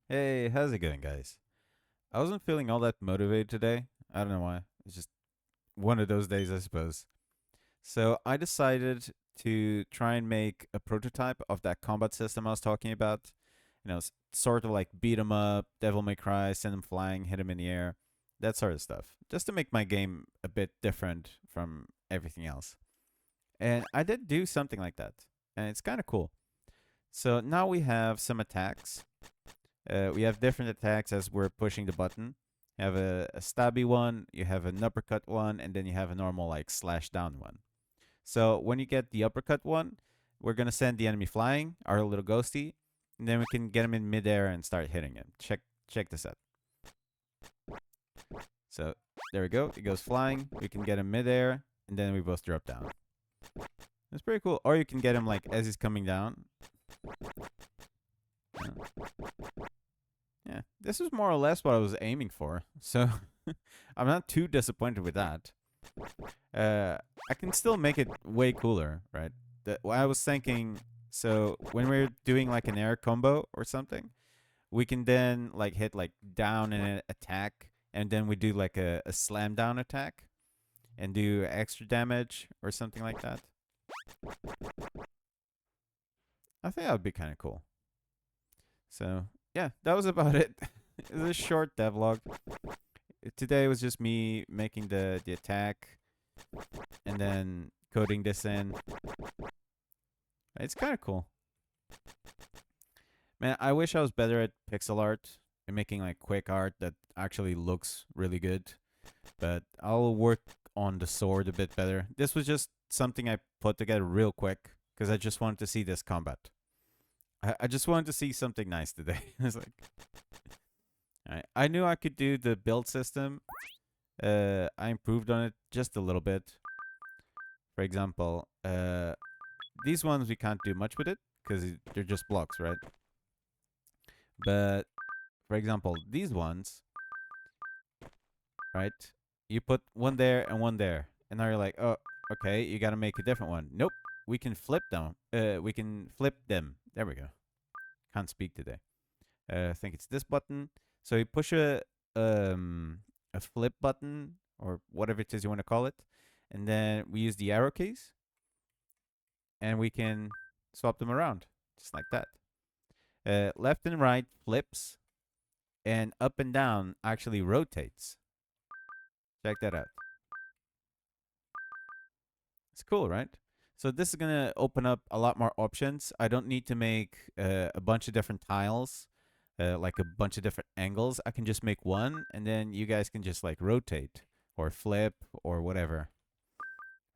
Hey, how's it going, guys? I wasn't feeling all that motivated today. I don't know why. It's just one of those days, I suppose. So I decided to try and make a prototype of that combat system I was talking about. Sort of like beat 'em up, Devil May Cry, send him flying, hit him in the air, that sort of stuff. Just to make my game a bit different from everything else. And I did do something like that, and it's kind of cool. So now we have some attacks. We have different attacks as we're pushing the button. You have a stabby one, you have an uppercut one, and then you have a normal like slash down one. So when you get the uppercut one, we're gonna send the enemy flying, our little ghosty, and then we can get him in midair and start hitting him. Check this out. So there we go. He goes flying. We can get him midair, and then we both drop down. That's pretty cool. Or you can get him like as he's coming down. Yeah, this is more or less what I was aiming for. So I'm not too disappointed with that. I can still make it way cooler, right? I was thinking, so when we're doing like an air combo or something, we can then like hit like down in an attack, and then we do like a slam down attack and do extra damage or something like that. I think that would be kind of cool. So yeah, that was about it. It was a short devlog. Today was just me making the attack and then coding this in. It's kind of cool. Man, I wish I was better at pixel art and making like quick art that actually looks really good. But I'll work on the sword a bit better. This was just something I put together real quick because I just wanted to see this combat. I just wanted to see something nice today. It's like, I knew I could do the build system. I improved on it just a little bit. For example, these ones we can't do much with it because they're just blocks, right? But for example, these ones, right? You put one there and one there, and now you're like, oh, okay, you got to make a different one. Nope, we can flip them. We can flip them. There we go. Can't speak today. I think it's this button. So you push a flip button or whatever it is you want to call it, and then we use the arrow keys, and we can swap them around just like that. Left and right flips, and up and down actually rotates. Check that out. It's cool, right? So this is gonna open up a lot more options. I don't need to make a bunch of different tiles, like a bunch of different angles. I can just make one, and then you guys can just like rotate or flip or whatever,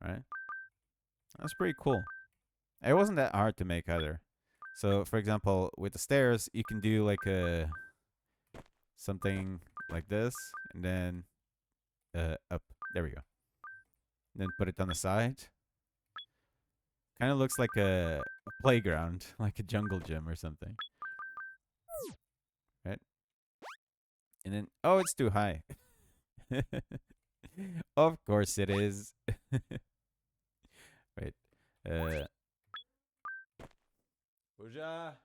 right? That's pretty cool. It wasn't that hard to make either. So, for example, with the stairs, you can do like a something like this, and then up. There we go. And then put it on the side. Kind of looks like a playground, like a jungle gym or something, right? And then, oh, it's too high. Of course it is. Wait. Uh. Pooja.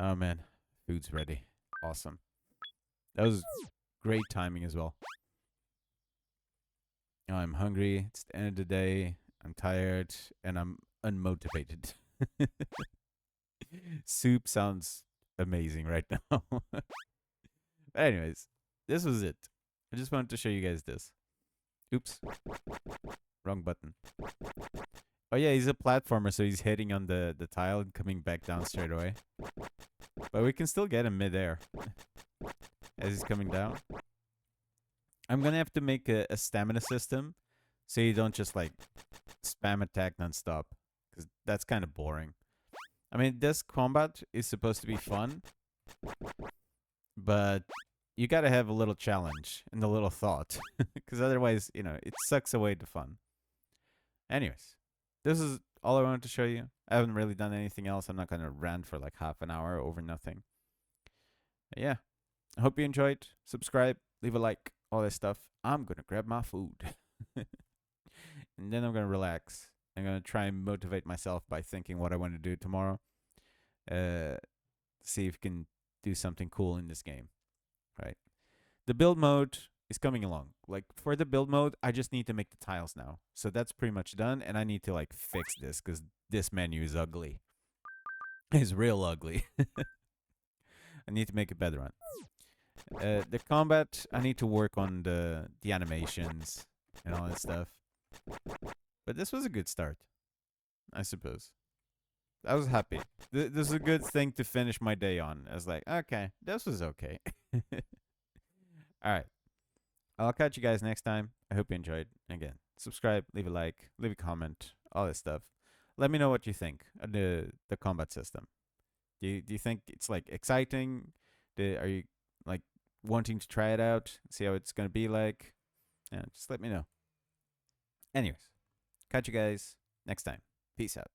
Oh man, food's ready. Awesome. That was great timing as well. I'm hungry. It's the end of the day. I'm tired and I'm unmotivated. Soup sounds amazing right now. But anyways, this was it. I just wanted to show you guys this. Oops, wrong button. Oh yeah, he's a platformer, so he's hitting on the tile and coming back down straight away. But we can still get him midair as he's coming down. I'm gonna have to make a stamina system so you don't just like spam attack nonstop, because that's kind of boring. I mean, this combat is supposed to be fun, but you gotta have a little challenge and a little thought, because otherwise, it sucks away the fun. Anyways, this is all I wanted to show you. I haven't really done anything else. I'm not gonna rant for like half an hour over nothing. But yeah, I hope you enjoyed. Subscribe, leave a like, all this stuff. I'm gonna grab my food. And then I'm gonna relax. I'm gonna try and motivate myself by thinking what I want to do tomorrow. See if we can do something cool in this game, right? The build mode is coming along. Like for the build mode, I just need to make the tiles now. So that's pretty much done, and I need to like fix this because this menu is ugly. It's real ugly. I need to make a better one. The combat, I need to work on the animations and all that stuff. But this was a good start, I suppose. I was happy. This is a good thing to finish my day on. I was like, okay, this was okay. All right. I'll catch you guys next time. I hope you enjoyed. Again, subscribe, leave a like, leave a comment, all that stuff. Let me know what you think of the combat system. Do you think it's like exciting? Are you like wanting to try it out, see how it's gonna be like? Yeah, just let me know. Anyways, catch you guys next time. Peace out.